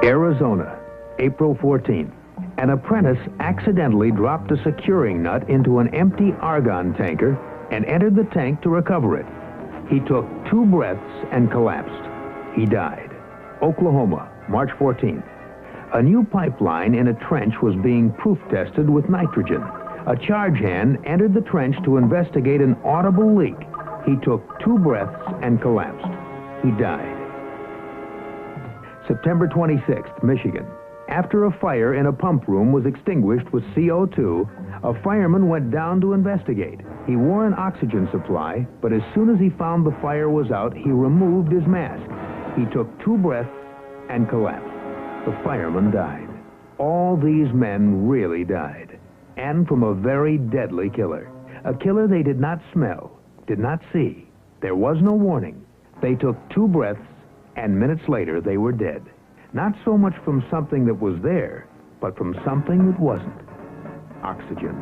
Arizona, April 14th. An apprentice accidentally dropped a securing nut into an empty argon tanker and entered the tank to recover it. He took 2 breaths and collapsed. He died. Oklahoma, March 14th. A new pipeline in a trench was being proof tested with nitrogen. A charge hand entered the trench to investigate an audible leak. He took 2 breaths and collapsed. He died. September 26th, Michigan. After a fire in a pump room was extinguished with CO2, a fireman went down to investigate. He wore an oxygen supply, but as soon as he found the fire was out, he removed his mask. He took 2 breaths and collapsed. The fireman died. All these men really died. And from a very deadly killer. A killer they did not smell, did not see. There was no warning. They took 2 breaths, and minutes later they were dead. Not so much from something that was there, but from something that wasn't. Oxygen.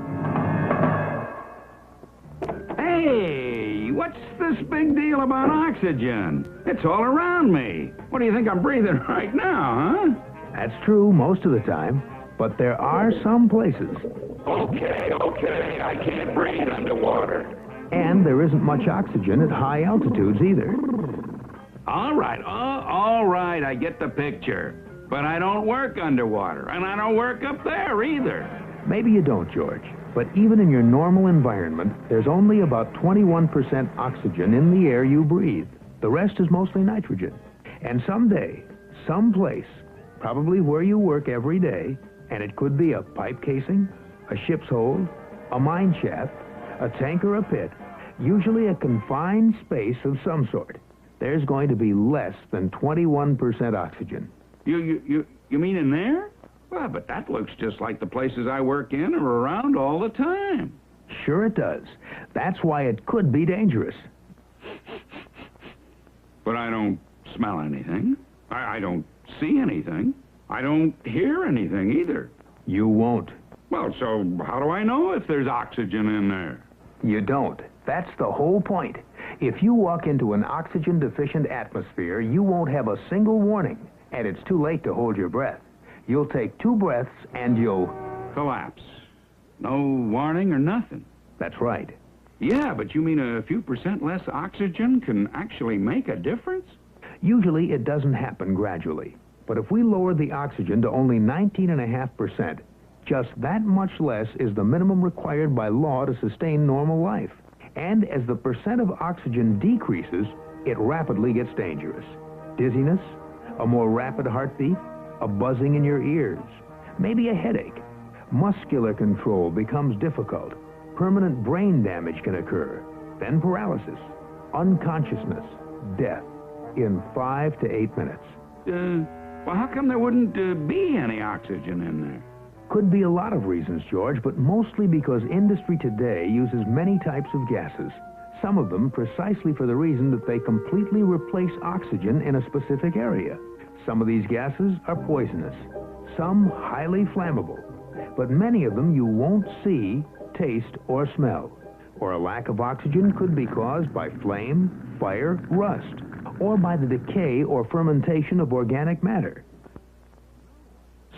Hey, what's this big deal about oxygen? It's all around me. What do you think I'm breathing right now, huh? That's true most of the time, but there are some places. Okay, I can't breathe underwater. And there isn't much oxygen at high altitudes either. All right, I get the picture. But I don't work underwater, and I don't work up there either. Maybe you don't, George, but even in your normal environment, there's only about 21% oxygen in the air you breathe. The rest is mostly nitrogen. And someday, someplace, probably where you work every day, and it could be a pipe casing, a ship's hold, a mine shaft, a tank or a pit, usually a confined space of some sort, there's going to be less than 21% oxygen. You mean in there? Well, but that looks just like the places I work in or around all the time. Sure it does. That's why it could be dangerous. But I don't smell anything. I don't see anything. I don't hear anything either. You won't. Well, so how do I know if there's oxygen in there? You don't. That's the whole point. If you walk into an oxygen-deficient atmosphere, you won't have a single warning, and it's too late to hold your breath. You'll take 2 breaths and you'll collapse. No warning or nothing. That's right. Yeah, but you mean a few percent less oxygen can actually make a difference? Usually it doesn't happen gradually. But if we lower the oxygen to only 19.5%, just that much less is the minimum required by law to sustain normal life. And as the percent of oxygen decreases, it rapidly gets dangerous. Dizziness, a more rapid heartbeat, a buzzing in your ears, maybe a headache. Muscular control becomes difficult. Permanent brain damage can occur. Then paralysis, unconsciousness, death in 5 to 8 minutes. Well, how come there wouldn't be any oxygen in there? Could be a lot of reasons, George, but mostly because industry today uses many types of gases. Some of them precisely for the reason that they completely replace oxygen in a specific area. Some of these gases are poisonous, some highly flammable, but many of them you won't see, taste, or smell. Or a lack of oxygen could be caused by flame, fire, rust, or by the decay or fermentation of organic matter.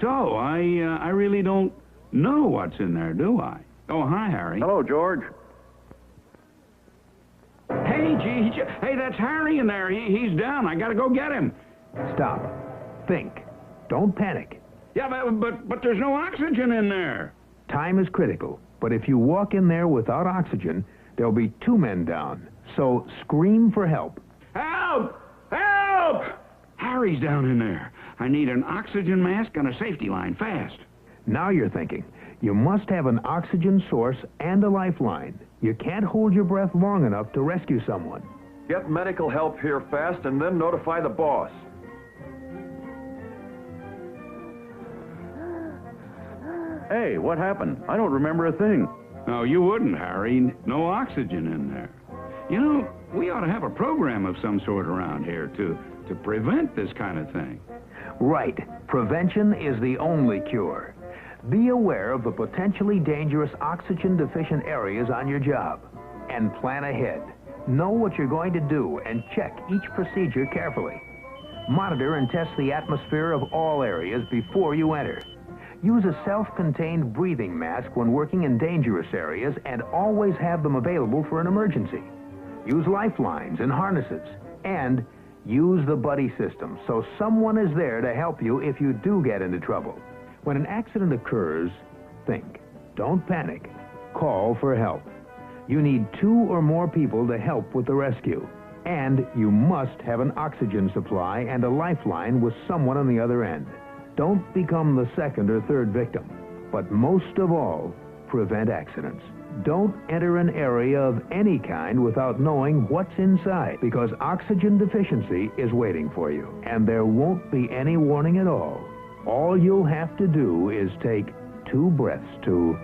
So, I really don't know what's in there, do I? Oh, hi, Harry. Hello, George. Hey, hey, that's Harry in there. He's down. I gotta go get him. Stop. Think. Don't panic. Yeah, but there's no oxygen in there. Time is critical, but if you walk in there without oxygen, there'll be 2 men down. So scream for help. Help! Help! Harry's down in there. I need an oxygen mask and a safety line, fast. Now you're thinking. You must have an oxygen source and a lifeline. You can't hold your breath long enough to rescue someone. Get medical help here fast and then notify the boss. Hey, what happened? I don't remember a thing. No, you wouldn't, Harry. No oxygen in there. You know, we ought to have a program of some sort around here to prevent this kind of thing. Right. Prevention is the only cure. Be aware of the potentially dangerous oxygen-deficient areas on your job. And plan ahead. Know what you're going to do and check each procedure carefully. Monitor and test the atmosphere of all areas before you enter. Use a self-contained breathing mask when working in dangerous areas and always have them available for an emergency. Use lifelines and harnesses. And use the buddy system so someone is there to help you if you do get into trouble. When an accident occurs, think. Don't panic. Call for help. You need 2 or more people to help with the rescue. And you must have an oxygen supply and a lifeline with someone on the other end. Don't become the second or third victim. But most of all, prevent accidents. Don't enter an area of any kind without knowing what's inside, because oxygen deficiency is waiting for you, and there won't be any warning at all. All you'll have to do is take 2 breaths to